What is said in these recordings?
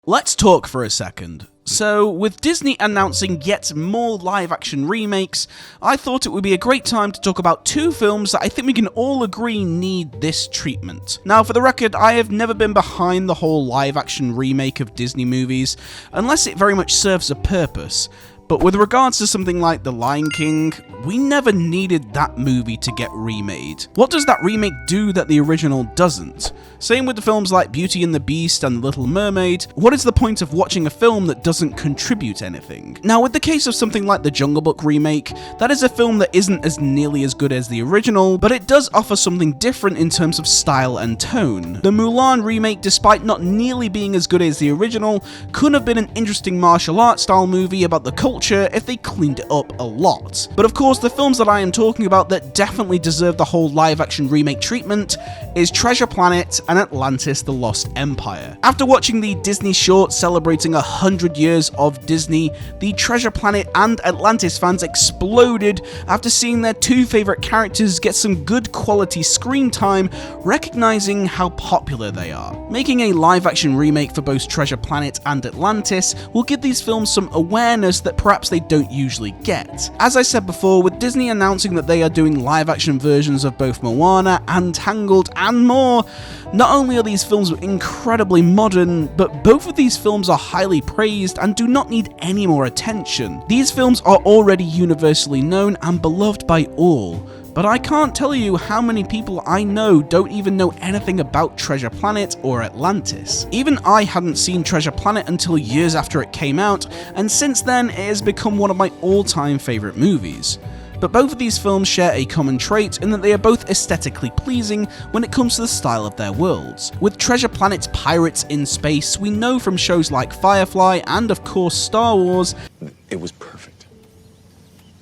Let's talk for a second. So, with Disney announcing yet more live-action remakes, I thought it would be a great time to talk about two films that I think we can all agree need this treatment. Now, for the record, I have never been behind the whole live-action remake of Disney movies, unless it very much serves a purpose. But with regards to something like The Lion King, we never needed that movie to get remade. What does that remake do that the original doesn't? Same with the films like Beauty and the Beast and The Little Mermaid. What is the point of watching a film that doesn't contribute anything? Now, with the case of something like the Jungle Book remake, that is a film that isn't as nearly as good as the original, but it does offer something different in terms of style and tone. The Mulan remake, despite not nearly being as good as the original, could have been an interesting martial arts style movie about the culture if they cleaned it up a lot. But of course, the films that I am talking about that definitely deserve the whole live-action remake treatment is Treasure Planet and Atlantis: The Lost Empire. After watching the Disney short celebrating 100 years of Disney, the Treasure Planet and Atlantis fans exploded after seeing their two favorite characters get some good quality screen time, recognizing how popular they are. Making a live-action remake for both Treasure Planet and Atlantis will give these films some awareness that perhaps they don't usually get. As I said before, with Disney announcing that they are doing live-action versions of both Moana and Tangled and more, not only are these films incredibly modern, but both of these films are highly praised and do not need any more attention. These films are already universally known and beloved by all. But I can't tell you how many people I know don't even know anything about Treasure Planet or Atlantis. Even I hadn't seen Treasure Planet until years after it came out, and since then it has become one of my all-time favourite movies. But both of these films share a common trait in that they are both aesthetically pleasing when it comes to the style of their worlds. With Treasure Planet's pirates in space, we know from shows like Firefly and of course Star Wars, it was perfect.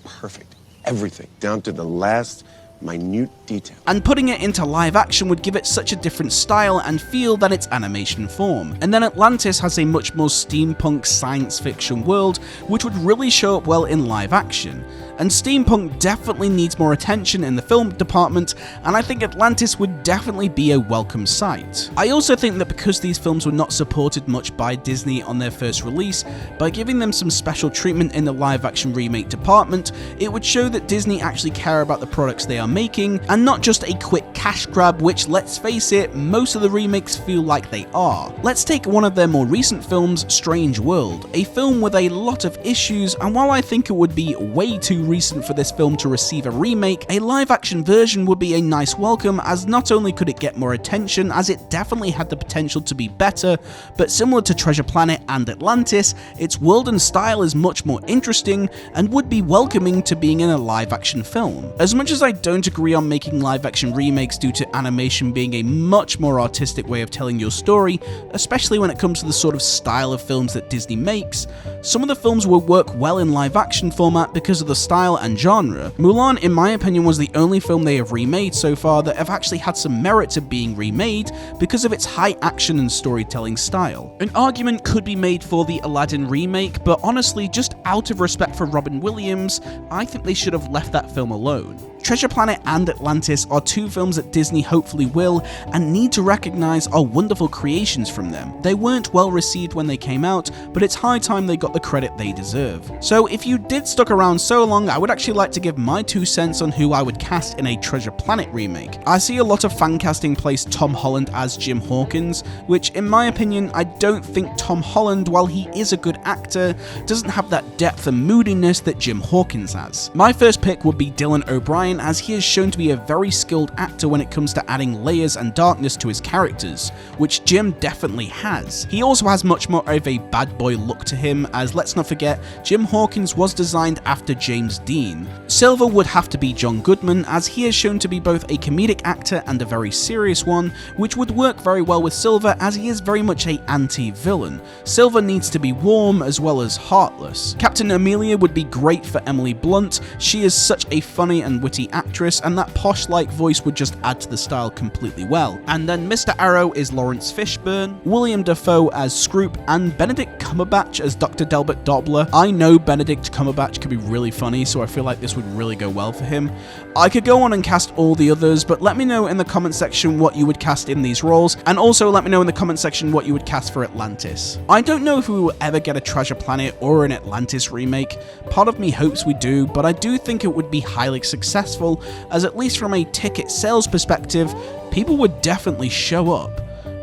Perfect. Everything, down to the last minute detail. And putting it into live action would give it such a different style and feel than its animation form. And then Atlantis has a much more steampunk science fiction world, which would really show up well in live action. And steampunk definitely needs more attention in the film department, and I think Atlantis would definitely be a welcome sight. I also think that because these films were not supported much by Disney on their first release, by giving them some special treatment in the live action remake department, it would show that Disney actually care about the products they are making, and not just a quick cash grab, which, let's face it, most of the remakes feel like they are. Let's take one of their more recent films, Strange World, a film with a lot of issues, and while I think it would be way too recent for this film to receive a remake, a live action version would be a nice welcome, as not only could it get more attention, as it definitely had the potential to be better, but similar to Treasure Planet and Atlantis, its world and style is much more interesting and would be welcoming to being in a live action film. As much as I don't agree on making live action remakes due to animation being a much more artistic way of telling your story, especially when it comes to the sort of style of films that Disney makes, some of the films will work well in live action format because of the style and genre. Mulan, in my opinion, was the only film they have remade so far that have actually had some merit to being remade because of its high action and storytelling style. An argument could be made for the Aladdin remake, but honestly, just out of respect for Robin Williams, I think they should have left that film alone. Treasure Planet and Atlantis are two films that Disney hopefully will and need to recognize are wonderful creations from them. They weren't well received when they came out, but it's high time they got the credit they deserve. So if you did stuck around so long, I would actually like to give my 2 cents on who I would cast in a Treasure Planet remake. I see a lot of fan casting place Tom Holland as Jim Hawkins, which in my opinion, I don't think Tom Holland, while he is a good actor, doesn't have that depth and moodiness that Jim Hawkins has. My first pick would be Dylan O'Brien, as he is shown to be a very skilled actor when it comes to adding layers and darkness to his characters, which Jim definitely has. He also has much more of a bad boy look to him, as let's not forget, Jim Hawkins was designed after James Dean. Silver would have to be John Goodman, as he is shown to be both a comedic actor and a very serious one, which would work very well with Silver as he is very much a anti-villain. Silver needs to be warm as well as heartless. Captain Amelia would be great for Emily Blunt. She is such a funny and witty pretty actress, and that posh-like voice would just add to the style completely well. And then Mr. Arrow is Lawrence Fishburne, William Dafoe as Scroop, and Benedict Cumberbatch as Dr. Delbert Doppler. I know Benedict Cumberbatch can be really funny, so I feel like this would really go well for him. I could go on and cast all the others, but let me know in the comment section what you would cast in these roles, and also let me know in the comment section what you would cast for Atlantis. I don't know if we will ever get a Treasure Planet or an Atlantis remake. Part of me hopes we do, but I do think it would be highly successful, as at least from a ticket sales perspective, people would definitely show up.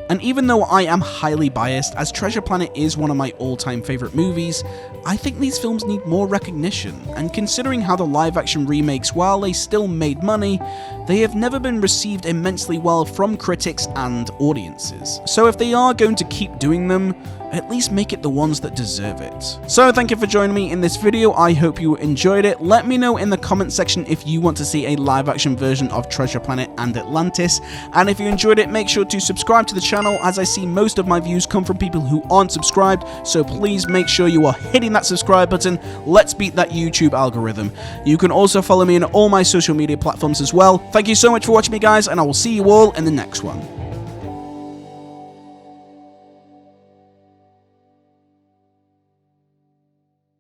And even though I am highly biased, as Treasure Planet is one of my all-time favourite movies, I think these films need more recognition, and considering how the live-action remakes, while they still made money, they have never been received immensely well from critics and audiences. So if they are going to keep doing them, at least make it the ones that deserve it. So thank you for joining me in this video, I hope you enjoyed it. Let me know in the comment section if you want to see a live action version of Treasure Planet and Atlantis, and if you enjoyed it, make sure to subscribe to the channel, as I see most of my views come from people who aren't subscribed, so please make sure you are hitting that subscribe button. Let's beat that YouTube algorithm. You can also follow me on all my social media platforms as well. Thank you so much for watching me, guys, and I will see you all in the next one.